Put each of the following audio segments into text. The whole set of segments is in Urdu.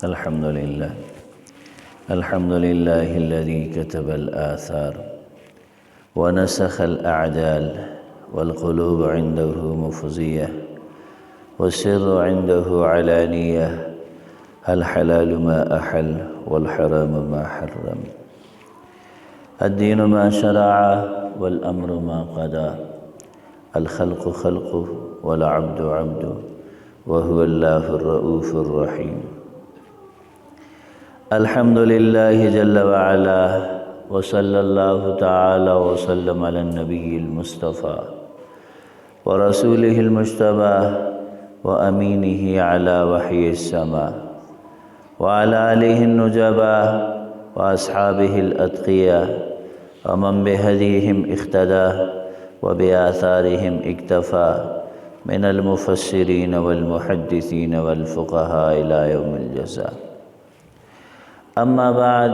الحمد لله الذي كتب الآثار ونسخ الأعدال والقلوب عنده مفزية والسر عنده علانية الحلال ما أحل والحرام ما حرم الدين ما شرع والأمر ما قضى الخلق خلقه والعبد عبده وهو الله الرؤوف الرحيم الحمد لله جل وعلا وصلى الله تعالى وسلم على النبي المصطفى ورسوله المجتبى وأمينه على وحي السماء وعلى آله النجبى وأصحابه الأتقياء ومن بهديهم اقتدى وبآثارهم اكتفى من المفسرين والمحدثين والفقهاء إلى يوم الجزاء. أما بعد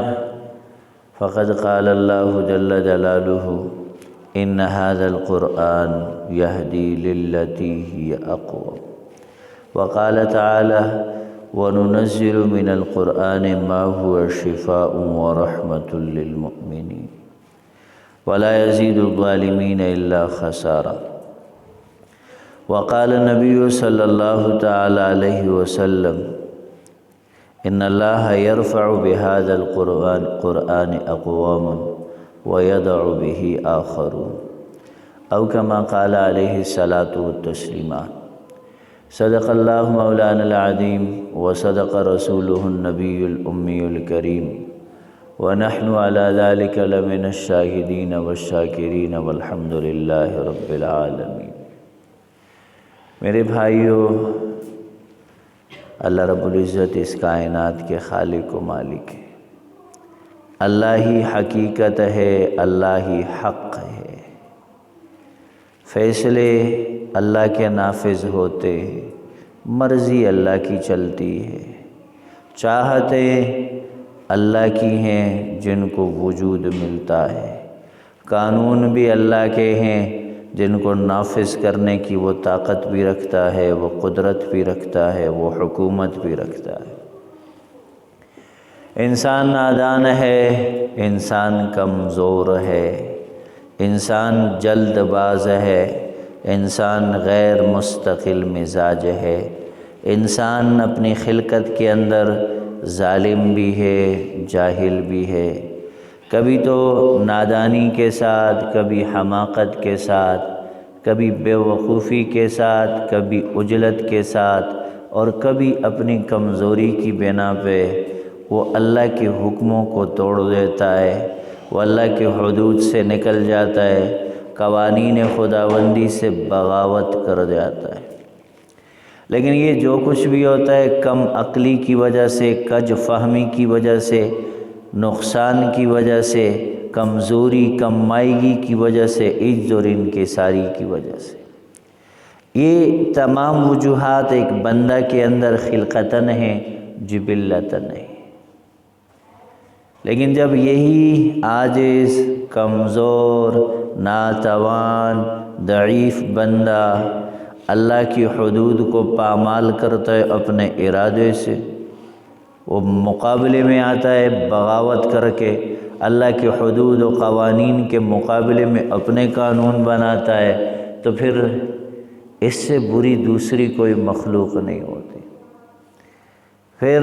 فقد قال الله جل جلاله إن هذا القرآن يهدي للتي هي أقوم، وقال تعالى وننزل من القرآن ما هو شفاء ورحمة للمؤمنين ولا يزيد الظالمين إلا خسارا. وقال النبي صلى الله تعالى عليه وسلم إن الله يرفع بهذا القرآن أقوام ويضع به آخرون، أو كما قال عليه الصلاة والتسليمات. صدق الله مولانا العظيم وصدق رسوله النبي الأمي الكريم ونحن على ذلك لمن الشاهدين والشاکرین والحمد للہ رب العالمین. میرے بھائیو، اللہ رب العزت اس کائنات کے خالق و مالک ہے. اللہ ہی حقیقت ہے، اللہ ہی حق ہے. فیصلے اللہ کے نافذ ہوتے ہیں، مرضی اللہ کی چلتی ہے. چاہتیں اللہ کی ہیں جن کو وجود ملتا ہے، قانون بھی اللہ کے ہیں جن کو نافذ کرنے کی وہ طاقت بھی رکھتا ہے، وہ قدرت بھی رکھتا ہے، وہ حکومت بھی رکھتا ہے. انسان نادان ہے، انسان کمزور ہے، انسان جلد باز ہے، انسان غیر مستقل مزاج ہے، انسان اپنی خلقت کے اندر ظالم بھی ہے، جاہل بھی ہے. کبھی تو نادانی کے ساتھ، کبھی حماقت کے ساتھ، کبھی بے وقوفی کے ساتھ، کبھی عجلت کے ساتھ، اور کبھی اپنی کمزوری کی بنا پہ وہ اللہ کے حکموں کو توڑ دیتا ہے، وہ اللہ کے حدود سے نکل جاتا ہے، قوانین خداوندی سے بغاوت کر جاتا ہے. لیکن یہ جو کچھ بھی ہوتا ہے کم عقلی کی وجہ سے، کج فہمی کی وجہ سے، نقصان کی وجہ سے، کمزوری، کم مائیگی کی وجہ سے، عجز اور انکساری کی وجہ سے. یہ تمام وجوہات ایک بندہ کے اندر خلقتاً ہیں، جبلتاً ہیں. لیکن جب یہی عاجز، کمزور، ناتوان، ضعیف بندہ اللہ کی حدود کو پامال کرتا ہے اپنے ارادے سے، وہ مقابلے میں آتا ہے بغاوت کر کے، اللہ کے حدود و قوانین کے مقابلے میں اپنے قانون بناتا ہے، تو پھر اس سے بری دوسری کوئی مخلوق نہیں ہوتی. پھر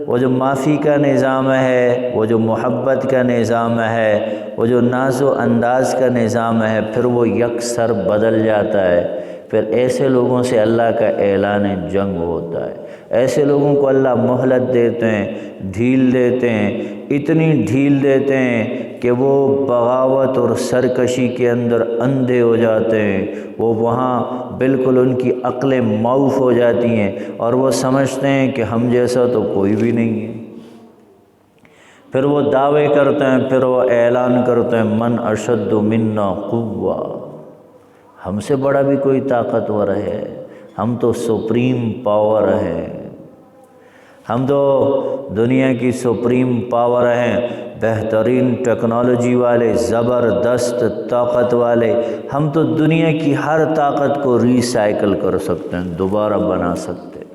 وہ جو معافی کا نظام ہے، وہ جو محبت کا نظام ہے، وہ جو ناز و انداز کا نظام ہے، پھر وہ یکسر بدل جاتا ہے. پھر ایسے لوگوں سے اللہ کا اعلان جنگ ہوتا ہے. ایسے لوگوں کو اللہ مہلت دیتے ہیں، ڈھیل دیتے ہیں، اتنی ڈھیل دیتے ہیں کہ وہ بغاوت اور سرکشی کے اندر اندھے ہو جاتے ہیں. وہ وہاں بالکل ان کی عقلیں معاف ہو جاتی ہیں اور وہ سمجھتے ہیں کہ ہم جیسا تو کوئی بھی نہیں ہے. پھر وہ دعوے کرتے ہیں، پھر وہ اعلان کرتے ہیں من اشد منا قوہ، ہم سے بڑا بھی کوئی طاقتور ہے، ہم تو سپریم پاور ہیں، ہم تو دنیا کی سپریم پاور ہیں، بہترین ٹیکنالوجی والے، زبردست طاقت والے. ہم تو دنیا کی ہر طاقت کو ری سائیکل کر سکتے ہیں، دوبارہ بنا سکتے ہیں.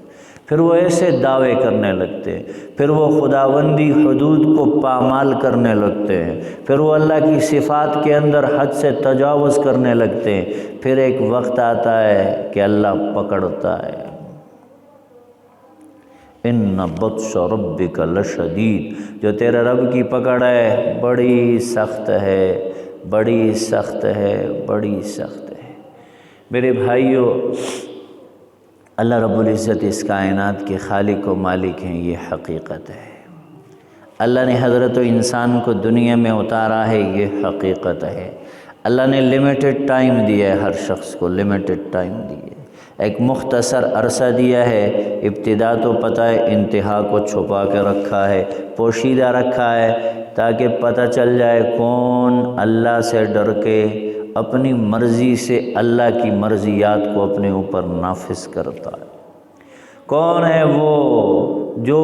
پھر وہ ایسے دعوے کرنے لگتے ہیں، پھر وہ خداوندی حدود کو پامال کرنے لگتے ہیں، پھر وہ اللہ کی صفات کے اندر حد سے تجاوز کرنے لگتے ہیں۔ پھر ایک وقت آتا ہے کہ اللہ پکڑتا ہے۔ ان بطش ربک لشدید، جو تیرے رب کی پکڑ ہے بڑی سخت ہے، بڑی سخت ہے، بڑی سخت ہے۔ میرے بھائیوں، اللہ رب العزت اس کائنات کے خالق و مالک ہیں، یہ حقیقت ہے۔ اللہ نے حضرت انسان کو دنیا میں اتارا ہے، یہ حقیقت ہے۔ اللہ نے لمیٹڈ ٹائم دیا ہے، ہر شخص کو لمیٹڈ ٹائم دی ہے، ایک مختصر عرصہ دیا ہے۔ ابتدا تو پتہ ہے، انتہا کو چھپا کے رکھا ہے، پوشیدہ رکھا ہے، تاکہ پتہ چل جائے کون اللہ سے ڈر کے اپنی مرضی سے اللہ کی مرضیات کو اپنے اوپر نافذ کرتا ہے، کون ہے وہ جو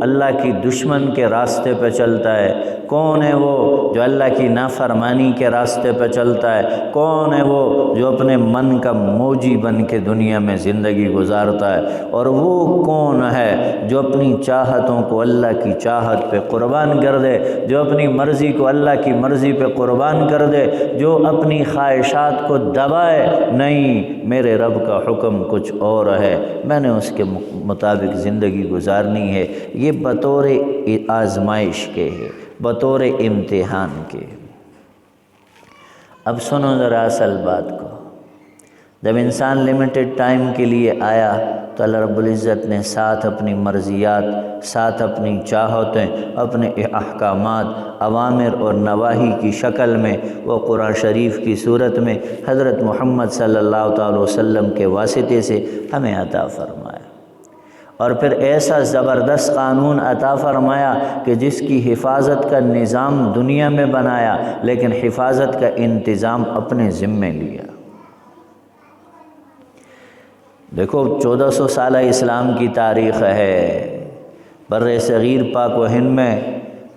اللہ کی دشمن کے راستے پہ چلتا ہے، کون ہے وہ جو اللہ کی نافرمانی کے راستے پہ چلتا ہے، کون ہے وہ جو اپنے من کا موجی بن کے دنیا میں زندگی گزارتا ہے، اور وہ کون ہے جو اپنی چاہتوں کو اللہ کی چاہت پہ قربان کر دے، جو اپنی مرضی کو اللہ کی مرضی پہ قربان کر دے، جو اپنی خواہشات کو دبائے نہیں، میرے رب کا حکم کچھ اور ہے، میں نے اس کے مطابق زندگی گزارنی ہے۔ یہ بطور آزمائش کے ہے، بطور امتحان کے۔ اب سنو ذرا اصل بات کو، جب انسان لمیٹڈ ٹائم کے لیے آیا تو اللہ رب العزت نے ساتھ اپنی مرضیات، ساتھ اپنی چاہتیں، اپنے احکامات، اوامر اور نواہی کی شکل میں، وہ قرآن شریف کی صورت میں حضرت محمد صلی اللہ تعالی وسلم کے واسطے سے ہمیں عطا فرمایا، اور پھر ایسا زبردست قانون عطا فرمایا کہ جس کی حفاظت کا نظام دنیا میں بنایا، لیکن حفاظت کا انتظام اپنے ذمے لیا۔ دیکھو 1400 سالہ اسلام کی تاریخ ہے بر صغیر پاک و ہند میں،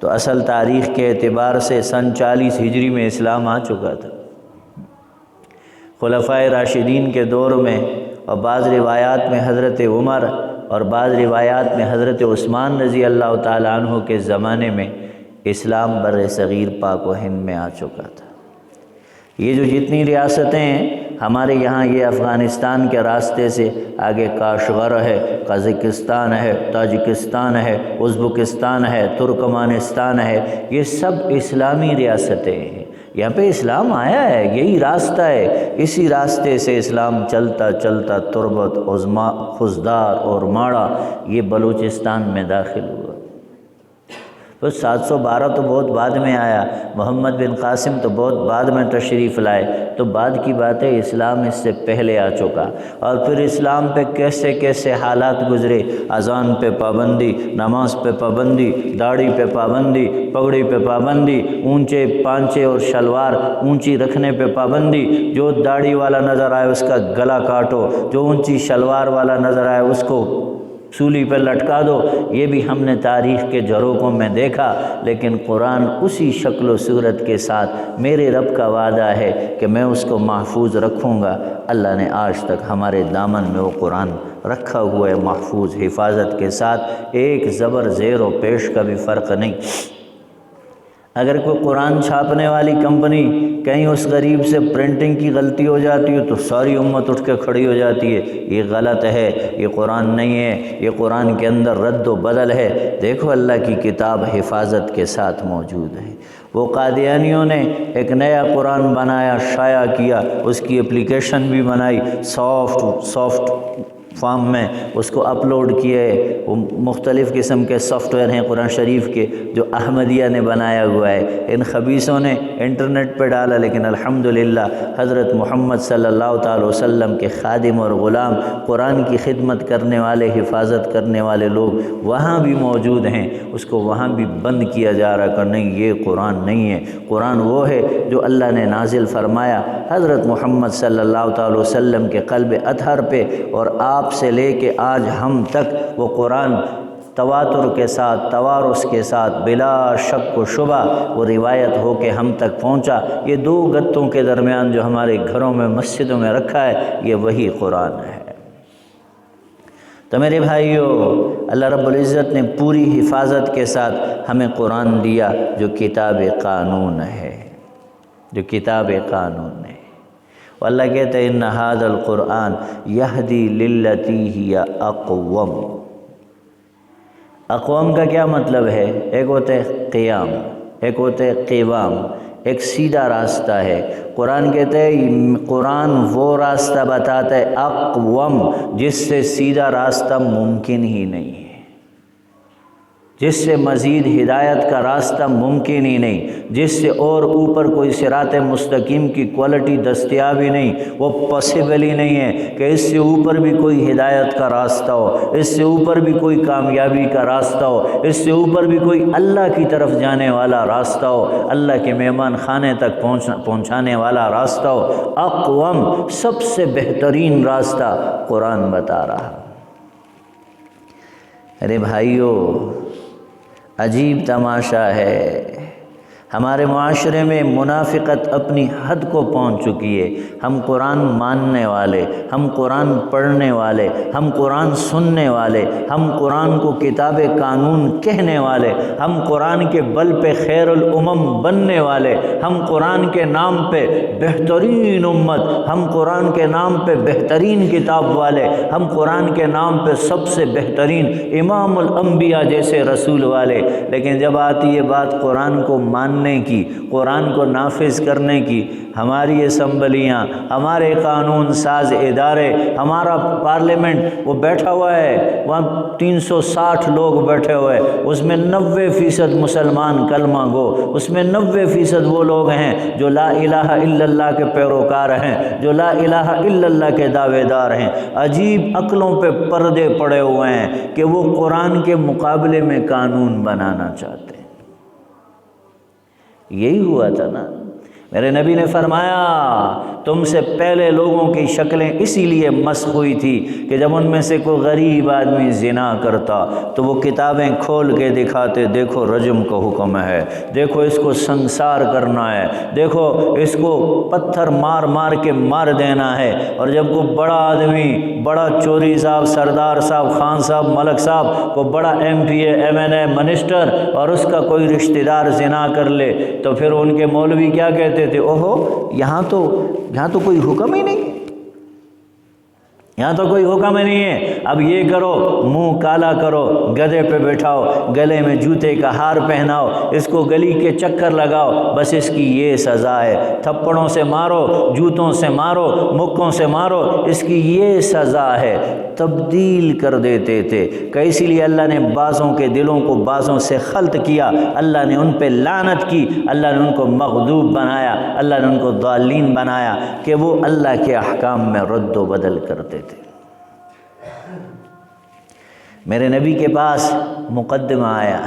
تو اصل تاریخ کے اعتبار سے سن 40 ہجری میں اسلام آ چکا تھا۔ خلفائے راشدین کے دور میں، اور بعض روایات میں حضرت عمر اور بعض روایات میں حضرت عثمان رضی اللہ تعالیٰ عنہ کے زمانے میں اسلام بر صغیر پاک و ہند میں آ چکا تھا۔ یہ جو جتنی ریاستیں ہیں ہمارے یہاں، یہ افغانستان کے راستے سے آگے کاشغر ہے، قازقستان ہے، تاجکستان ہے، ازبکستان ہے، ترکمانستان ہے، یہ سب اسلامی ریاستیں ہیں۔ یہاں پہ اسلام آیا ہے، یہی راستہ ہے، اسی راستے سے اسلام چلتا چلتا تربت، عظما، خزدار اور ماڑا، یہ بلوچستان میں داخل ہوا۔ تو 712 تو بہت بعد میں آیا، محمد بن قاسم تو بہت بعد میں تشریف لائے، تو بعد کی بات ہے، اسلام اس سے پہلے آ چکا۔ اور پھر اسلام پہ کیسے کیسے حالات گزرے، اذان پہ پابندی، نماز پہ پابندی، داڑھی پہ پابندی، پگڑی پہ پابندی، اونچے پانچے اور شلوار اونچی رکھنے پہ پابندی، جو داڑھی والا نظر آئے اس کا گلا کاٹو، جو اونچی شلوار والا نظر آئے اس کو سولی پہ لٹکا دو، یہ بھی ہم نے تاریخ کے جھروکوں میں دیکھا۔ لیکن قرآن اسی شکل و صورت کے ساتھ میرے رب کا وعدہ ہے کہ میں اس کو محفوظ رکھوں گا۔ اللہ نے آج تک ہمارے دامن میں وہ قرآن رکھا ہوا ہے، محفوظ حفاظت کے ساتھ، ایک زبر زیر و پیش کا بھی فرق نہیں۔ اگر کوئی قرآن چھاپنے والی کمپنی کہیں اس غریب سے پرنٹنگ کی غلطی ہو جاتی ہے تو ساری امت اٹھ کے کھڑی ہو جاتی ہے، یہ غلط ہے، یہ قرآن نہیں ہے، یہ قرآن کے اندر رد و بدل ہے۔ دیکھو اللہ کی کتاب حفاظت کے ساتھ موجود ہے۔ وہ قادیانیوں نے ایک نیا قرآن بنایا، شائع کیا، اس کی اپلیکیشن بھی بنائی، سافٹ فارم میں اس کو اپلوڈ کیے۔ وہ مختلف قسم کے سافٹ ویئر ہیں قرآن شریف کے جو احمدیہ نے بنایا ہوا ہے، ان خبیثوں نے انٹرنیٹ پہ ڈالا، لیکن الحمدللہ حضرت محمد صلی اللہ تعالی وسلم کے خادم اور غلام، قرآن کی خدمت کرنے والے، حفاظت کرنے والے لوگ وہاں بھی موجود ہیں، اس کو وہاں بھی بند کیا جا رہا کہ نہیں، یہ قرآن نہیں ہے۔ قرآن وہ ہے جو اللہ نے نازل فرمایا حضرت محمد صلی اللہ تعالی وسلم کے قلب اطہر پہ، اور آپ سے لے کے آج ہم تک وہ قرآن تواتر کے ساتھ، توارث کے ساتھ، بلا شک و شبہ وہ روایت ہو کے ہم تک پہنچا۔ یہ دو گتوں کے درمیان جو ہمارے گھروں میں، مسجدوں میں رکھا ہے، یہ وہی قرآن ہے۔ تو میرے بھائیو، اللہ رب العزت نے پوری حفاظت کے ساتھ ہمیں قرآن دیا جو کتاب قانون ہے، جو کتاب قانون ہے۔ اللہ کہتے ہیں ان ھذا القرآن یہدی للتی ہی اقوم۔ اقوام کا کیا مطلب ہے؟ ایک ہوتا ہے قیام، ایک ہوتا ہے قوام، ایک سیدھا راستہ ہے۔ قرآن کہتے ہیں قرآن وہ راستہ بتاتا ہے اقوم، جس سے سیدھا راستہ ممکن ہی نہیں ہے، جس سے مزید ہدایت کا راستہ ممکن ہی نہیں، جس سے اور اوپر کوئی صراط مستقیم کی کوالٹی دستیاب ہی نہیں، وہ پاسبل ہی نہیں ہے کہ اس سے اوپر بھی کوئی ہدایت کا راستہ ہو، اس سے اوپر بھی کوئی کامیابی کا راستہ ہو، اس سے اوپر بھی کوئی اللہ کی طرف جانے والا راستہ ہو، اللہ کے مہمان خانے تک پہنچانے والا راستہ ہو۔ اقوم، سب سے بہترین راستہ قرآن بتا رہا۔ ارے بھائیو، عجیب تماشا ہے، ہمارے معاشرے میں منافقت اپنی حد کو پہنچ چکی ہے۔ ہم قرآن ماننے والے، ہم قرآن پڑھنے والے، ہم قرآن سننے والے، ہم قرآن کو کتاب قانون کہنے والے، ہم قرآن کے بل پہ خیر الامم بننے والے، ہم قرآن کے نام پہ بہترین امت، ہم قرآن کے نام پہ بہترین کتاب والے، ہم قرآن کے نام پہ سب سے بہترین امام الانبیاء جیسے رسول والے۔ لیکن جب آتی ہے بات قرآن کو ماننے کی، قرآن کو نافذ کرنے کی، ہماری اسمبلیاں، ہمارے قانون ساز ادارے، ہمارا پارلیمنٹ وہ بیٹھا ہوا ہے، وہاں 360 لوگ بیٹھے ہوئے، اس میں 90% مسلمان کلمہ گو، اس میں 90% وہ لوگ ہیں جو لا الہ الا اللہ کے پیروکار ہیں، جو لا الہ الا اللہ کے دعوے دار ہیں۔ عجیب عقلوں پہ پردے پڑے ہوئے ہیں کہ وہ قرآن کے مقابلے میں قانون بنانا چاہتے ہیں۔ یہی ہوا تھا نا، میرے نبی نے فرمایا تم سے پہلے لوگوں کی شکلیں اسی لیے مسخ ہوئی تھی کہ جب ان میں سے کوئی غریب آدمی زنا کرتا تو وہ کتابیں کھول کے دکھاتے، دیکھو رجم کا حکم ہے، دیکھو اس کو سنسار کرنا ہے، دیکھو اس کو پتھر مار مار کے مار دینا ہے۔ اور جب کوئی بڑا آدمی، بڑا چوری صاحب، سردار صاحب، خان صاحب، ملک صاحب، کو بڑا ایم پی اے، ایم این اے، منسٹر، اور اس کا کوئی رشتہ دار زنا کر لے تو پھر ان کے مولوی کیا کہتے تھے؟ اوہو، یہاں تو کوئی حکم ہی نہیں ہے، یہاں تو کوئی حکم ہی نہیں ہے، اب یہ کرو، منہ کالا کرو، گدھے پہ بٹھاؤ، گلے میں جوتے کا ہار پہناؤ، اس کو گلی کے چکر لگاؤ، بس اس کی یہ سزا ہے، تھپڑوں سے مارو، جوتوں سے مارو، مکوں سے مارو، اس کی یہ سزا ہے۔ تبدیل کر دیتے تھے کہ اسی لیے اللہ نے بعضوں کے دلوں کو بعضوں سے خلط کیا، اللہ نے ان پہ لعنت کی، اللہ نے ان کو مغضوب بنایا، اللہ نے ان کو ضالین بنایا کہ وہ اللہ کے احکام میں رد و بدل کرتے تھے۔ میرے نبی کے پاس مقدمہ آیا،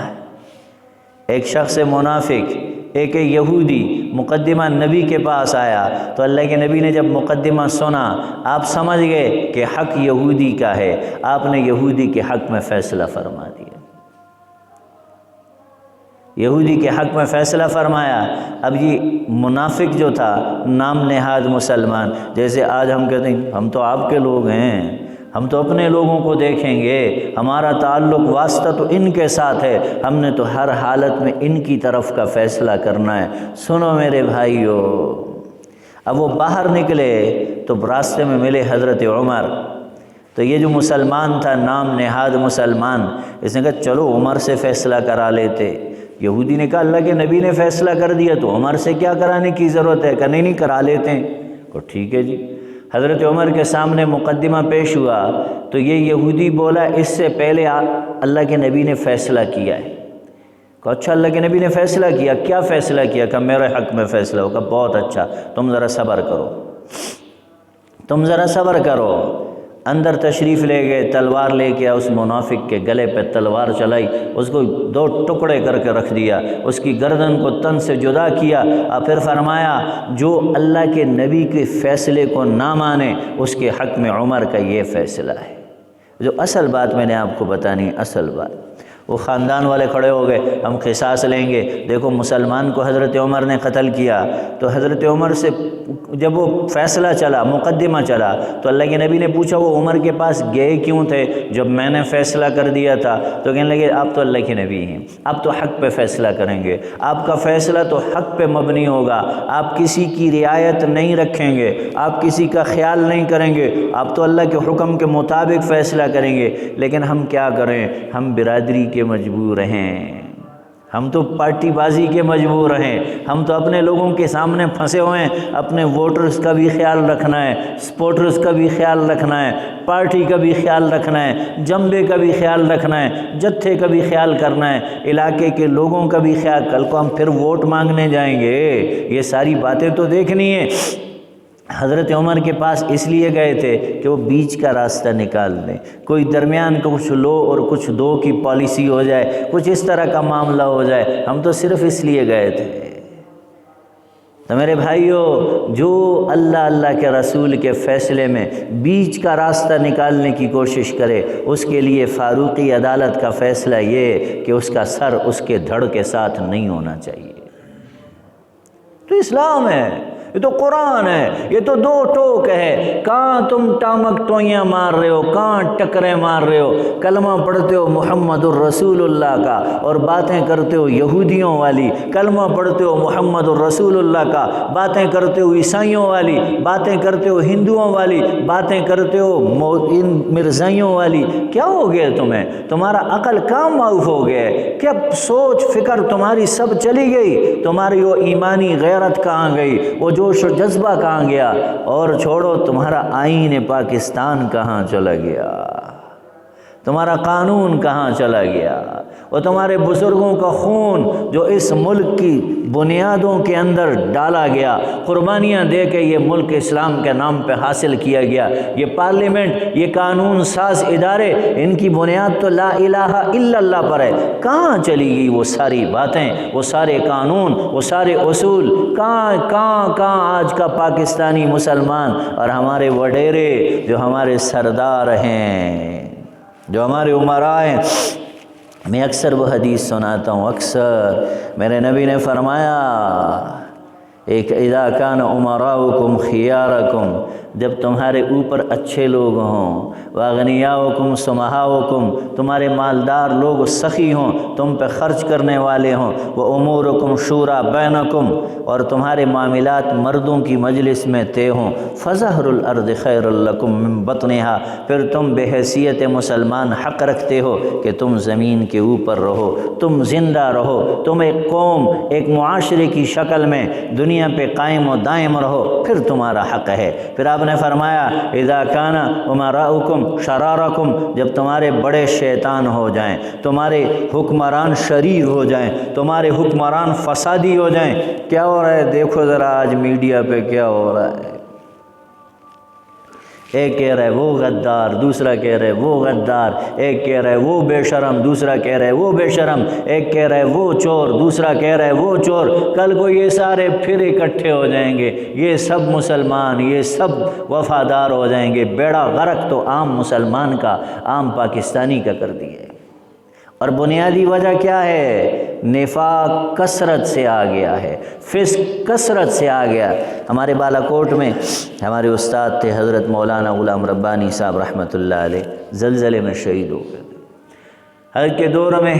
ایک شخص منافق، ایک یہودی مقدمہ نبی کے پاس آیا تو اللہ کے نبی نے جب مقدمہ سنا، آپ سمجھ گئے کہ حق یہودی کا ہے، آپ نے یہودی کے حق میں فیصلہ فرما دیا، یہودی کے حق میں فیصلہ فرمایا۔ اب یہ منافق جو تھا، نام نہاد مسلمان، جیسے آج ہم کہتے ہیں ہم تو آپ کے لوگ ہیں، ہم تو اپنے لوگوں کو دیکھیں گے، ہمارا تعلق واسطہ تو ان کے ساتھ ہے، ہم نے تو ہر حالت میں ان کی طرف کا فیصلہ کرنا ہے۔ سنو میرے بھائیو، اب وہ باہر نکلے تو راستے میں ملے حضرت عمر، تو یہ جو مسلمان تھا، نام نہاد مسلمان، اس نے کہا چلو عمر سے فیصلہ کرا لیتے۔ یہودی نے کہا اللہ کے نبی نے فیصلہ کر دیا تو عمر سے کیا کرانے کی ضرورت ہے؟ کہ نہیں کرا لیتے ہیں۔ تو ٹھیک ہے جی۔ حضرت عمر کے سامنے مقدمہ پیش ہوا تو یہ یہودی بولا اس سے پہلے اللہ کے نبی نے فیصلہ کیا ہے۔ کہا اچھا اللہ کے نبی نے فیصلہ کیا، کیا فیصلہ کیا؟ کہ میرے حق میں فیصلہ ہوگا۔ بہت اچھا، تم ذرا صبر کرو، تم ذرا صبر کرو۔ اندر تشریف لے گئے، تلوار لے کے اس منافق کے گلے پہ تلوار چلائی، اس کو 2 ٹکڑے کر کے رکھ دیا، اس کی گردن کو تن سے جدا کیا، اور پھر فرمایا جو اللہ کے نبی کے فیصلے کو نہ مانے اس کے حق میں عمر کا یہ فیصلہ ہے۔ جو اصل بات میں نے آپ کو بتانی، اصل بات وہ خاندان والے کھڑے ہو گئے، ہم قصاص لیں گے۔ دیکھو مسلمان کو حضرت عمر نے قتل کیا، تو حضرت عمر سے جب وہ فیصلہ چلا، مقدمہ چلا، تو اللہ کے نبی نے پوچھا وہ عمر کے پاس گئے کیوں تھے جب میں نے فیصلہ کر دیا تھا؟ تو کہنے لگے آپ تو اللہ کے نبی ہیں، آپ تو حق پہ فیصلہ کریں گے، آپ کا فیصلہ تو حق پہ مبنی ہوگا، آپ کسی کی رعایت نہیں رکھیں گے، آپ کسی کا خیال نہیں کریں گے، آپ تو اللہ کے حکم کے مطابق فیصلہ کریں گے۔ لیکن ہم کیا کریں، ہم برادری کے مجبور ہیں، ہم تو پارٹی بازی کے مجبور ہیں، ہم تو اپنے لوگوں کے سامنے پھنسے ہوئے ہیں، اپنے ووٹرز کا بھی خیال رکھنا ہے، سپورٹرز کا بھی خیال رکھنا ہے، پارٹی کا بھی خیال رکھنا ہے، جمبے کا بھی خیال رکھنا ہے، جتھے کا بھی خیال کرنا ہے، علاقے کے لوگوں کا بھی خیال۔ کل کو ہم پھر ووٹ مانگنے جائیں گے، یہ ساری باتیں تو دیکھنی ہے۔ حضرت عمر کے پاس اس لیے گئے تھے کہ وہ بیچ کا راستہ نکال دیں، کوئی درمیان کا کچھ لو اور کچھ دو کی پالیسی ہو جائے، کچھ اس طرح کا معاملہ ہو جائے۔ ہم تو صرف اس لیے گئے تھے۔ تو میرے بھائیوں، جو اللہ کے رسول کے فیصلے میں بیچ کا راستہ نکالنے کی کوشش کرے، اس کے لیے فاروقی عدالت کا فیصلہ یہ کہ اس کا سر اس کے دھڑ کے ساتھ نہیں ہونا چاہیے۔ تو اسلام ہے، یہ تو قرآن ہے، یہ تو دو ٹوک ہے۔ کہاں تم ٹامک ٹوئیاں مار رہے ہو، کہاں ٹکریں مار رہے ہو، کلمہ پڑھتے ہو محمد الرسول اللہ کا اور باتیں کرتے ہو یہودیوں والی، کلمہ پڑھتے ہو محمد الرسول اللہ کا، باتیں کرتے ہو عیسائیوں والی، باتیں کرتے ہو ہندوؤں والی، باتیں کرتے ہو ان مرزائیوں والی۔ کیا ہو گیا تمہیں؟ تمہارا عقل کہاں معاف ہو گیا ہے؟ کیا سوچ فکر تمہاری سب چلی گئی؟ تمہاری وہ ایمانی غیرت کہاں گئی؟ وہ جوش و جذبہ کہاں گیا؟ اور چھوڑو، تمہارا آئین پاکستان کہاں چلا گیا؟ تمہارا قانون کہاں چلا گیا؟ اور تمہارے بزرگوں کا خون جو اس ملک کی بنیادوں کے اندر ڈالا گیا، قربانیاں دے کے یہ ملک اسلام کے نام پہ حاصل کیا گیا، یہ پارلیمنٹ، یہ قانون ساز ادارے، ان کی بنیاد تو لا الہ الا اللہ پر ہے۔ کہاں چلی گئی وہ ساری باتیں، وہ سارے قانون، وہ سارے اصول؟ کہاں آج کا پاکستانی مسلمان اور ہمارے وڈیرے جو ہمارے سردار ہیں، جو ہمارے امراء ہیں؟ میں اکثر وہ حدیث سناتا ہوں، اکثر میرے نبی نے فرمایا ایک اذا کان امراؤکم خیارکم، جب تمہارے اوپر اچھے لوگ ہوں، واغنیاؤکم سمحاؤکم، تمہارے مالدار لوگ سخی ہوں، تم پہ خرچ کرنے والے ہوں، وامورکم شورا بینکم، اور تمہارے معاملات مردوں کی مجلس میں طے ہوں، فظہر الارض خیر لکم من بطنہا، پھر تم بے حیثیت مسلمان حق رکھتے ہو کہ تم زمین کے اوپر رہو، تم زندہ رہو، تم ایک قوم، ایک معاشرے کی شکل میں دنیا پہ قائم و دائم رہو، پھر تمہارا حق ہے۔ پھر آپ نے فرمایا اذا کان امراؤکم شرارکم، جب تمہارے بڑے شیطان ہو جائیں، تمہارے حکمران شریر ہو جائیں، تمہارے حکمران فسادی ہو جائیں۔ کیا ہو رہا ہے دیکھو ذرا آج میڈیا پہ کیا ہو رہا ہے۔ ایک کہہ رہا ہے وہ غدار، دوسرا کہہ رہا ہے وہ غدار، ایک کہہ رہا ہے وہ بے شرم، دوسرا کہہ رہا ہے وہ بے شرم، ایک کہہ رہا ہے وہ چور، دوسرا کہہ رہا ہے وہ چور۔ کل کو یہ سارے پھر اکٹھے ہو جائیں گے، یہ سب مسلمان، یہ سب وفادار ہو جائیں گے، بیڑا غرق تو عام مسلمان کا، عام پاکستانی کا کر دیا ہے۔ اور بنیادی وجہ کیا ہے؟ نفاق کثرت سے آ گیا ہے، فسق کثرت سے آ گیا۔ ہمارے بالا کوٹ میں ہمارے استاد تھے حضرت مولانا غلام ربانی صاحب رحمۃ اللہ علیہ، زلزلے میں شہید ہو گئے تھے۔ حج کے دور میں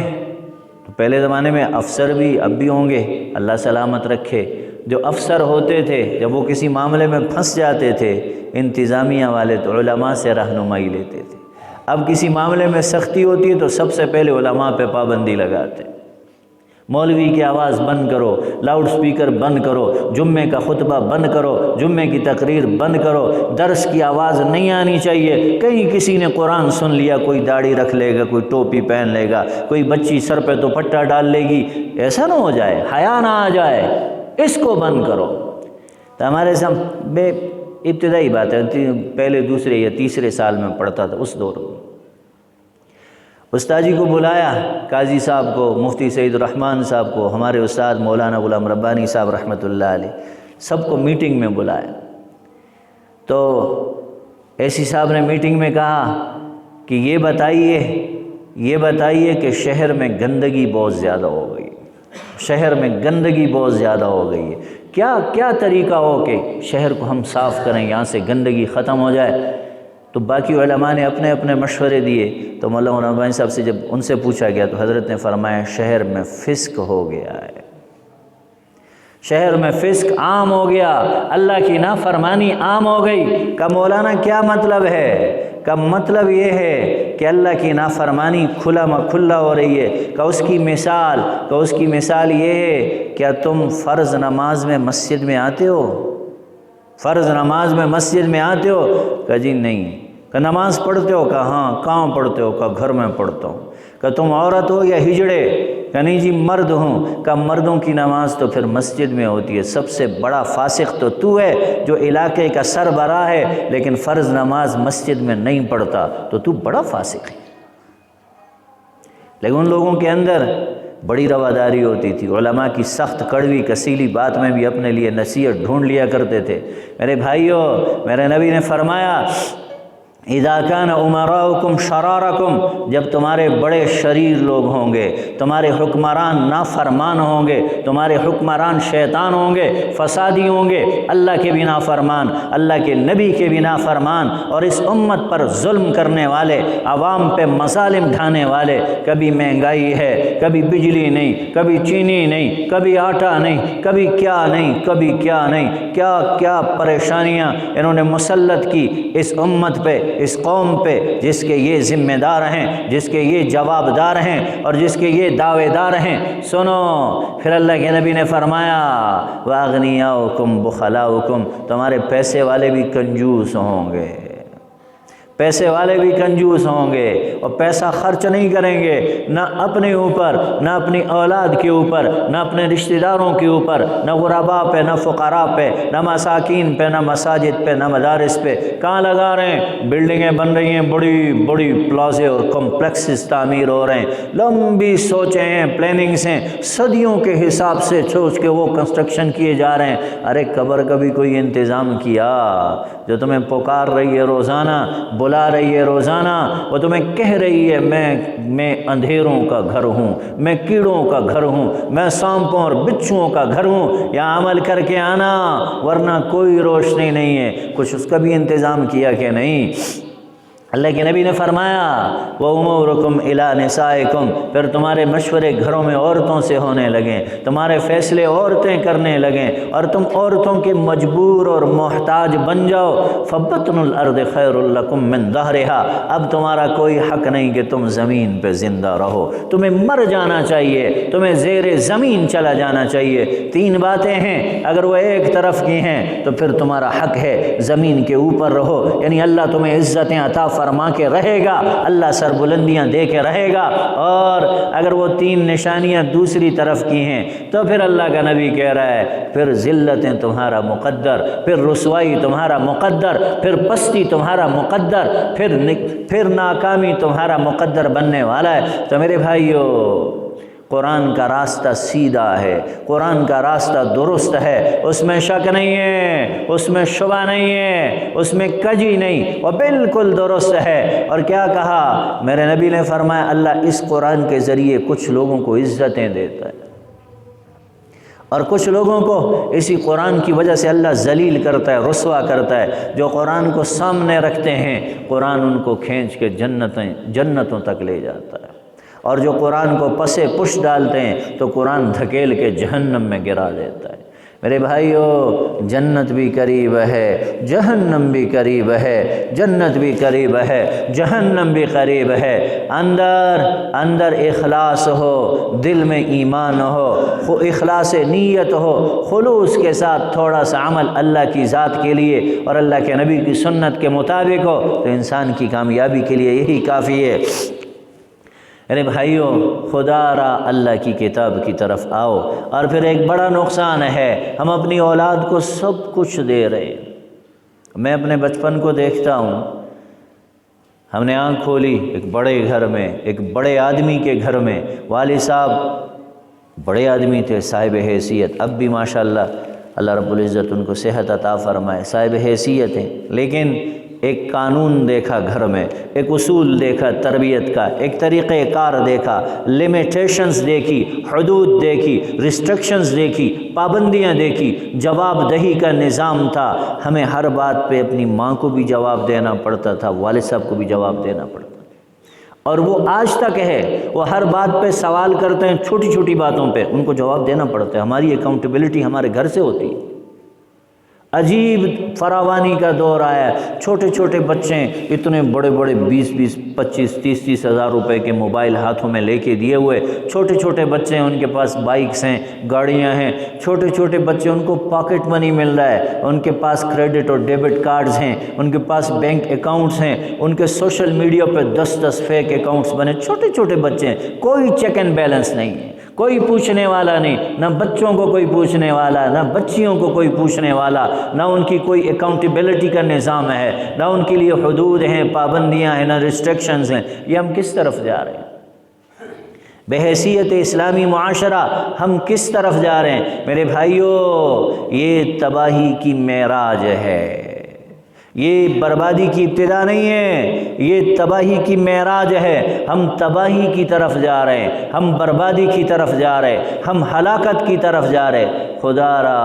پہلے زمانے میں افسر بھی اب بھی ہوں گے، اللہ سلامت رکھے، جو افسر ہوتے تھے جب وہ کسی معاملے میں پھنس جاتے تھے، انتظامیہ والے تو علماء سے رہنمائی لیتے تھے۔ اب کسی معاملے میں سختی ہوتی ہے تو سب سے پہلے علماء پہ پابندی لگاتے، مولوی کی آواز بند کرو، لاؤڈ سپیکر بند کرو، جمعے کا خطبہ بند کرو، جمعے کی تقریر بند کرو، درس کی آواز نہیں آنی چاہیے۔ کہیں کسی نے قرآن سن لیا، کوئی داڑھی رکھ لے گا، کوئی ٹوپی پہن لے گا، کوئی بچی سر پہ دوپٹہ ڈال لے گی، ایسا نہ ہو جائے، حیا نہ آ جائے، اس کو بند کرو۔ تو ہمارے سامنے ابتدائی بات ہے، پہلے دوسرے یا تیسرے سال میں پڑھتا تھا اس دور میں، استاد جی کو بلایا، قاضی صاحب کو، مفتی سعید الرحمن صاحب کو، ہمارے استاد مولانا غلام ربانی صاحب رحمۃ اللہ علیہ، سب کو میٹنگ میں بلایا۔ تو ایسی صاحب نے میٹنگ میں کہا کہ یہ بتائیے یہ بتائیے کہ شہر میں گندگی بہت زیادہ ہو گئی، شہر میں گندگی بہت زیادہ ہو گئی ہے، کیا طریقہ ہو کہ شہر کو ہم صاف کریں، یہاں سے گندگی ختم ہو جائے؟ تو باقی علماء نے اپنے اپنے مشورے دیے، تو مولانا ربانی صاحب سے جب ان سے پوچھا گیا تو حضرت نے فرمایا شہر میں فسق ہو گیا ہے، شہر میں فسق عام ہو گیا، اللہ کی نافرمانی عام ہو گئی۔ کہ مولانا کیا مطلب ہے؟ کا مطلب یہ ہے کہ اللہ کی نافرمانی کھلا ہو رہی ہے۔ کہ اس کی مثال یہ ہے، کیا تم فرض نماز میں مسجد میں آتے ہو؟ فرض نماز میں مسجد میں آتے ہو؟ کہ جی نہیں۔ کہ نماز پڑھتے ہو؟ کہ ہاں۔ کہاں پڑھتے ہو؟ کہ گھر میں پڑھتا ہوں۔ کہ تم عورت ہو یا ہجڑے؟ کہ نہیں جی مرد ہوں۔ کہ مردوں کی نماز تو پھر مسجد میں ہوتی ہے، سب سے بڑا فاسق تو ہے جو علاقے کا سربراہ ہے لیکن فرض نماز مسجد میں نہیں پڑھتا، تو بڑا فاسق ہے۔ لیکن ان لوگوں کے اندر بڑی رواداری ہوتی تھی، علماء کی سخت کڑوی کسیلی بات میں بھی اپنے لیے نصیحت ڈھونڈ لیا کرتے تھے۔ میرے بھائیوں، میرے نبی نے فرمایا اذا کان امراؤکم شرارکم، جب تمہارے بڑے شریر لوگ ہوں گے، تمہارے حکمران نافرمان ہوں گے، تمہارے حکمران شیطان ہوں گے، فسادی ہوں گے، اللہ کے بھی نافرمان، اللہ کے نبی کے بھی نافرمان، اور اس امت پر ظلم کرنے والے، عوام پہ مظالم ڈھانے والے، کبھی مہنگائی ہے، کبھی بجلی نہیں، کبھی چینی نہیں، کبھی آٹا نہیں، کبھی کیا نہیں، کبھی کیا نہیں، کیا کیا پریشانیاں انہوں نے مسلط کی اس امت پہ، اس قوم پہ، جس کے یہ ذمہ دار ہیں، جس کے یہ جواب دار ہیں، اور جس کے یہ دعوے دار ہیں۔ سنو، پھر اللہ کے نبی نے فرمایا وَأَغْنِيَاؤُكُمْ بُخَلَاؤُكُمْ، تمہارے پیسے والے بھی کنجوس ہوں گے، پیسے والے بھی کنجوس ہوں گے، اور پیسہ خرچ نہیں کریں گے، نہ اپنے اوپر، نہ اپنی اولاد کے اوپر، نہ اپنے رشتہ داروں کے اوپر، نہ غرباء پہ، نہ فقراء پہ، نہ مساکین پہ، نہ مساجد پہ، نہ مدارس پہ۔ کہاں لگا رہے ہیں؟ بلڈنگیں بن رہی ہیں، بڑی بڑی پلازے اور کمپلیکسز تعمیر ہو رہے ہیں، لمبی سوچیں ہیں، پلاننگز ہیں، صدیوں کے حساب سے سوچ کے وہ کنسٹرکشن کیے جا رہے ہیں۔ ارے قبر کا بھی کوئی انتظام کیا؟ جو تمہیں پکار رہی ہے روزانہ، بلا رہی ہے روزانہ، وہ تمہیں کہہ رہی ہے میں اندھیروں کا گھر ہوں، میں کیڑوں کا گھر ہوں، میں سانپوں اور بچھوؤں کا گھر ہوں، یا عمل کر کے آنا ورنہ کوئی روشنی نہیں ہے۔ کچھ اس کا بھی انتظام کیا کہ نہیں؟ اللہ کے نبی نے فرمایا وَأُمُورُكُمْ إِلَىٰ نِسَائِكُمْ، پھر تمہارے مشورے گھروں میں عورتوں سے ہونے لگیں، تمہارے فیصلے عورتیں کرنے لگیں، اور تم عورتوں کے مجبور اور محتاج بن جاؤ۔ فَبَطْنُ الْأَرْضِ خَيْرٌ لَكُمْ مِنْ ظَهْرِهَا، اب تمہارا کوئی حق نہیں کہ تم زمین پہ زندہ رہو، تمہیں مر جانا چاہیے، تمہیں زیر زمین چلا جانا چاہیے۔ تین باتیں ہیں، اگر وہ ایک طرف کی ہیں تو پھر تمہارا حق ہے زمین کے اوپر رہو، یعنی اللہ تمہیں عزتیں عطا فرما کے رہے گا، اللہ سربلندیاں دے کے رہے گا۔ اور اگر وہ تین نشانیاں دوسری طرف کی ہیں تو پھر اللہ کا نبی کہہ رہا ہے پھر ذلتیں تمہارا مقدر، پھر رسوائی تمہارا مقدر، پھر پستی تمہارا مقدر، پھر ناکامی تمہارا مقدر بننے والا ہے۔ تو میرے بھائیو، قرآن کا راستہ سیدھا ہے، قرآن کا راستہ درست ہے، اس میں شک نہیں ہے، اس میں شبہ نہیں ہے، اس میں کجی نہیں، وہ بالکل درست ہے۔ اور کیا کہا میرے نبی نے فرمایا اللہ اس قرآن کے ذریعے کچھ لوگوں کو عزتیں دیتا ہے، اور کچھ لوگوں کو اسی قرآن کی وجہ سے اللہ ذلیل کرتا ہے، رسوا کرتا ہے۔ جو قرآن کو سامنے رکھتے ہیں قرآن ان کو کھینچ کے جنتوں تک لے جاتا ہے، اور جو قرآن کو پسے پش ڈالتے ہیں تو قرآن دھکیل کے جہنم میں گرا دیتا ہے۔ میرے بھائیو، جنت بھی قریب ہے، جہنم بھی قریب ہے، جنت بھی قریب ہے، جہنم بھی قریب ہے۔ اندر اخلاص ہو، دل میں ایمان ہو، اخلاص نیت ہو، خلوص کے ساتھ تھوڑا سا عمل اللہ کی ذات کے لیے اور اللہ کے نبی کی سنت کے مطابق ہو تو انسان کی کامیابی کے لیے یہی کافی ہے۔ ارے بھائیو، خدا را اللہ کی کتاب کی طرف آؤ۔ اور پھر ایک بڑا نقصان ہے، ہم اپنی اولاد کو سب کچھ دے رہے ہیں۔ میں اپنے بچپن کو دیکھتا ہوں، ہم نے آنکھ کھولی ایک بڑے گھر میں، ایک بڑے آدمی کے گھر میں، والد صاحب بڑے آدمی تھے، صاحب حیثیت، اب بھی ماشاءاللہ اللہ رب العزت ان کو صحت عطا فرمائے، صاحب حیثیت ہیں، لیکن ایک قانون دیکھا گھر میں، ایک اصول دیکھا تربیت کا، ایک طریقہ کار دیکھا، لمیٹیشنز دیکھی، حدود دیکھی، ریسٹرکشنز دیکھی، پابندیاں دیکھی، جواب دہی کا نظام تھا۔ ہمیں ہر بات پہ اپنی ماں کو بھی جواب دینا پڑتا تھا، والد صاحب کو بھی جواب دینا پڑتا تھا، اور وہ آج تک ہے، وہ ہر بات پہ سوال کرتے ہیں، چھوٹی چھوٹی باتوں پہ ان کو جواب دینا پڑتا ہے۔ ہماری اکاؤنٹیبلٹی ہمارے گھر سے ہوتی ہے۔ عجیب فراوانی کا دور آیا ہے، چھوٹے چھوٹے بچے اتنے بڑے بڑے 20 25 30 ہزار روپے کے موبائل ہاتھوں میں لے کے دیے ہوئے، چھوٹے چھوٹے بچے ان کے پاس بائکس ہیں، گاڑیاں ہیں، چھوٹے چھوٹے بچے ان کو پاکٹ منی مل رہا ہے، ان کے پاس کریڈٹ اور ڈیبٹ کارڈز ہیں، ان کے پاس بینک اکاؤنٹس ہیں، ان کے سوشل میڈیا پہ 10 فیک اکاؤنٹس بنے، چھوٹے چھوٹے بچے ہیں، کوئی چیک اینڈ بیلنس نہیں ہے، کوئی پوچھنے والا نہیں، نہ بچوں کو کوئی پوچھنے والا، نہ بچیوں کو کوئی پوچھنے والا، نہ ان کی کوئی اکاؤنٹیبلٹی کا نظام ہے، نہ ان کے لیے حدود ہیں، پابندیاں ہیں، نہ ریسٹرکشنز ہیں۔ یہ ہم کس طرف جا رہے ہیں؟ بحیثیت اسلامی معاشرہ ہم کس طرف جا رہے ہیں؟ میرے بھائیوں، یہ تباہی کی معراج ہے، یہ بربادی کی ابتدا نہیں ہے، یہ تباہی کی معراج ہے۔ ہم تباہی کی طرف جا رہے ہیں، ہم بربادی کی طرف جا رہے ہیں، ہم ہلاکت کی طرف جا رہے ہیں۔ خدا را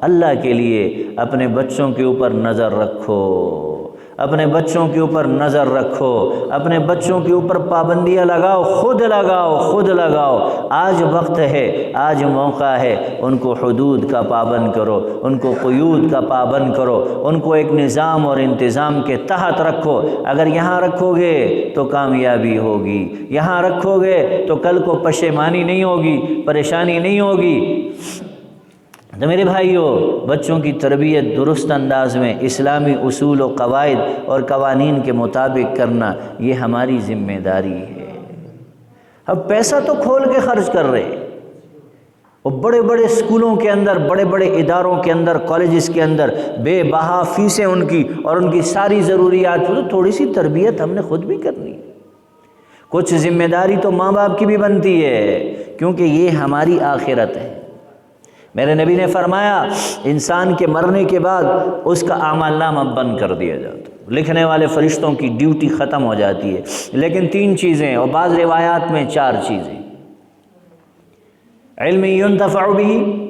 اللہ کے لیے اپنے بچوں کے اوپر نظر رکھو، اپنے بچوں کے اوپر نظر رکھو، اپنے بچوں کے اوپر پابندیاں لگاؤ، خود لگاؤ، خود لگاؤ۔ آج وقت ہے، آج موقع ہے، ان کو حدود کا پابند کرو، ان کو قیود کا پابند کرو، ان کو ایک نظام اور انتظام کے تحت رکھو۔ اگر یہاں رکھو گے تو کامیابی ہوگی، یہاں رکھو گے تو کل کو پشیمانی نہیں ہوگی، پریشانی نہیں ہوگی۔ تو میرے بھائیوں، بچوں کی تربیت درست انداز میں اسلامی اصول و قواعد اور قوانین کے مطابق کرنا، یہ ہماری ذمہ داری ہے۔ اب پیسہ تو کھول کے خرچ کر رہے ہیں، اور بڑے بڑے اسکولوں کے اندر، بڑے بڑے اداروں کے اندر، کالجز کے اندر بے بہا فیسیں ان کی، اور ان کی ساری ضروریات، تو تھوڑی سی تربیت ہم نے خود بھی کرنی ہے۔ کچھ ذمہ داری تو ماں باپ کی بھی بنتی ہے، کیونکہ یہ ہماری آخرت ہے۔ میرے نبی نے فرمایا، انسان کے مرنے کے بعد اس کا اعمال نامہ بند کر دیا جاتا ہے، لکھنے والے فرشتوں کی ڈیوٹی ختم ہو جاتی ہے، لیکن 3 چیزیں، اور بعض روایات میں 4 چیزیں۔ علم ينتفع به،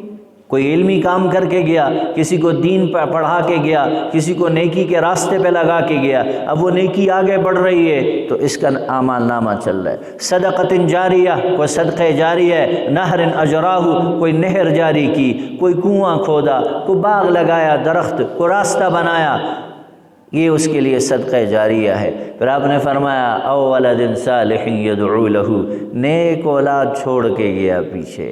کوئی علمی کام کر کے گیا، کسی کو دین پڑھا کے گیا، کسی کو نیکی کے راستے پہ لگا کے گیا، اب وہ نیکی آگے بڑھ رہی ہے تو اس کا اعمال نامہ چل رہا ہے۔ صدقۃ جاریہ، کوئی صدقہ جاری ہے، نہر اجراہ، کوئی نہر جاری کی، کوئی کنواں کھودا، کوئی باغ لگایا، درخت، کوئی راستہ بنایا، یہ اس کے لیے صدقہ جاریہ ہے۔ پھر آپ نے فرمایا او ولد صالح یدعو لہ، نیک اولاد چھوڑ کے گیا پیچھے،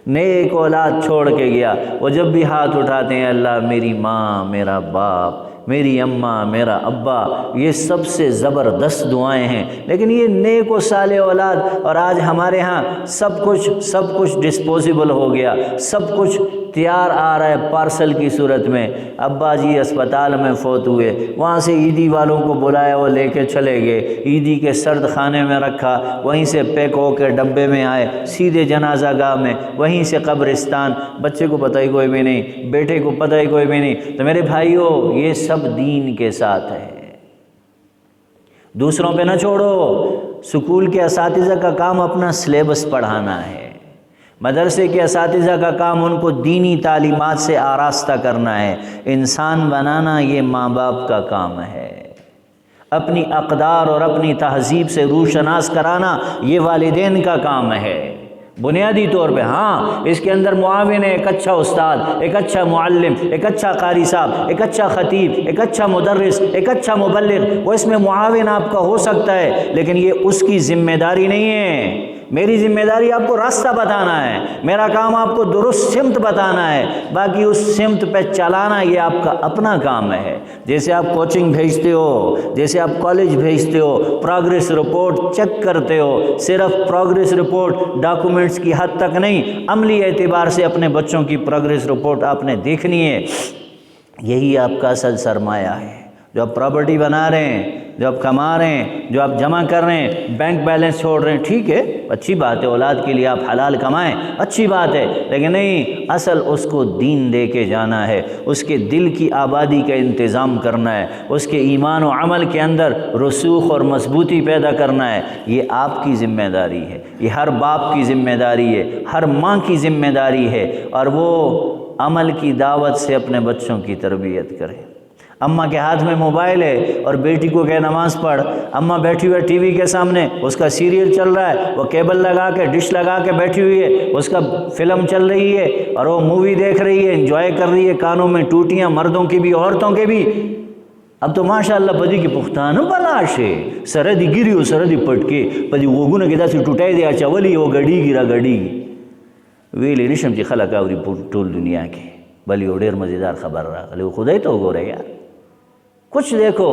نیک اولاد چھوڑ کے گیا۔ وہ جب بھی ہاتھ اٹھاتے ہیں، اللہ میری ماں، میرا باپ، میری اماں، میرا ابا، یہ سب سے زبردست دعائیں ہیں، لیکن یہ نیک و صالح اولاد، اور آج ہمارے ہاں سب کچھ ڈسپوزیبل ہو گیا، سب کچھ تیار آ رہا ہے پارسل کی صورت میں۔ ابا جی اسپتال میں فوت ہوئے، وہاں سے عیدی والوں کو بلایا، وہ لے کے چلے گئے، عیدی کے سرد خانے میں رکھا، وہیں سے پیک ہو کے ڈبے میں آئے، سیدھے جنازہ گاہ میں، وہیں سے قبرستان، بچے کو پتہ ہی کوئی بھی نہیں، بیٹے کو پتہ ہی کوئی بھی نہیں۔ تو میرے بھائیوں، یہ سب دین کے ساتھ ہے، دوسروں پہ نہ چھوڑو۔ سکول کے اساتذہ کا کام اپنا سلیبس پڑھانا ہے، مدرسے کے اساتذہ کا کام ان کو دینی تعلیمات سے آراستہ کرنا ہے، انسان بنانا یہ ماں باپ کا کام ہے، اپنی اقدار اور اپنی تہذیب سے روشناس کرانا یہ والدین کا کام ہے بنیادی طور پہ۔ ہاں، اس کے اندر معاون ہے، ایک اچھا استاد، ایک اچھا معلم، ایک اچھا قاری صاحب، ایک اچھا خطیب، ایک اچھا مدرس، ایک اچھا مبلغ، وہ اس میں معاون آپ کا ہو سکتا ہے، لیکن یہ اس کی ذمہ داری نہیں ہے۔ میری ذمہ داری آپ کو راستہ بتانا ہے، میرا کام آپ کو درست سمت بتانا ہے، باقی اس سمت پہ چلانا یہ آپ کا اپنا کام ہے۔ جیسے آپ کوچنگ بھیجتے ہو، جیسے آپ کالج بھیجتے ہو، پروگریس رپورٹ چیک کرتے ہو، صرف پروگریس رپورٹ ڈاکومنٹس کی حد تک نہیں، عملی اعتبار سے اپنے بچوں کی پروگریس رپورٹ آپ نے دیکھنی ہے۔ یہی آپ کا اصل سرمایہ ہے جو آپ پراپرٹی بنا رہے ہیں۔ جو آپ کما رہے ہیں، جو آپ جمع کر رہے ہیں، بینک بیلنس چھوڑ رہے ہیں، ٹھیک ہے، اچھی بات ہے، اولاد کے لیے آپ حلال کمائیں، اچھی بات ہے، لیکن نہیں، اصل اس کو دین دے کے جانا ہے، اس کے دل کی آبادی کا انتظام کرنا ہے، اس کے ایمان و عمل کے اندر رسوخ اور مضبوطی پیدا کرنا ہے۔ یہ آپ کی ذمہ داری ہے، یہ ہر باپ کی ذمہ داری ہے، ہر ماں کی ذمہ داری ہے، اور وہ عمل کی دعوت سے اپنے بچوں کی تربیت کریں۔ اماں کے ہاتھ میں موبائل ہے اور بیٹی کو کہ نماز پڑھ، اماں بیٹھی ہوئی ٹی وی کے سامنے، اس کا سیریل چل رہا ہے، وہ کیبل لگا کے ڈش لگا کے بیٹھی ہوئی ہے، اس کا فلم چل رہی ہے اور وہ مووی دیکھ رہی ہے، انجوائے کر رہی ہے، کانوں میں ٹوٹیاں، مردوں کی بھی عورتوں کے بھی۔ اب تو ماشاءاللہ پدی کی پختانه بلاشه سره دی ګیری او سره دی پټکي پدی وګونه کې داسې ټوټای دی اچولي او غړیږي را غړیږي ویلې نشم چې خلک اوري ټول دنیا کې بل یو ډېر مزیدار خبر راغلی خدای ته وګوره یار کچھ دیکھو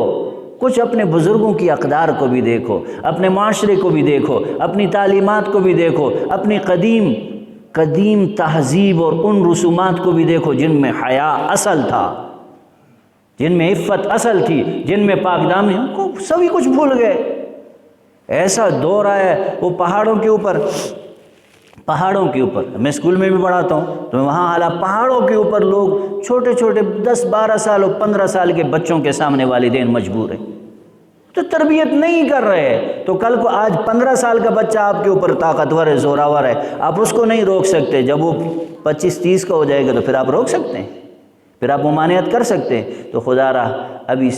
کچھ اپنے بزرگوں کی اقدار کو بھی دیکھو اپنے معاشرے کو بھی دیکھو اپنی تعلیمات کو بھی دیکھو اپنی قدیم تہذیب اور ان رسومات کو بھی دیکھو جن میں حیا اصل تھا جن میں عفت اصل تھی جن میں پاک دامنی کو سبھی کچھ بھول گئے ایسا دور آیا ہے وہ پہاڑوں کے اوپر میں اسکول میں بھی پڑھاتا ہوں تو وہاں حالا پہاڑوں کے اوپر لوگ چھوٹے چھوٹے 10-12 سال اور 15 سال کے بچوں کے سامنے والدین مجبور ہیں تو تربیت نہیں کر رہے تو کل کو آج 15 سال کا بچہ آپ کے اوپر طاقتور ہے زوراور ہے آپ اس کو نہیں روک سکتے جب وہ 25-30 کا ہو جائے گا تو پھر آپ روک سکتے ہیں پھر آپ ممانعت کر سکتے ہیں تو خدا را ابھی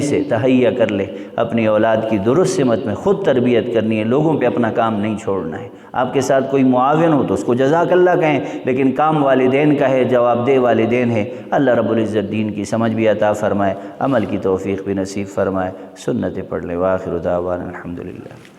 سے تہیہ کر لے اپنی اولاد کی درست سمت میں خود تربیت کرنی ہے لوگوں پہ اپنا کام نہیں چھوڑنا ہے آپ کے ساتھ کوئی معاون ہو تو اس کو جزاک اللہ کہیں لیکن کام والدین کا ہے جواب دہ والدین ہے اللہ رب العزت دین کی سمجھ بھی عطا فرمائے عمل کی توفیق بھی نصیب فرمائے سنتیں پڑھ لیں وآخر دعوانا الحمدللہ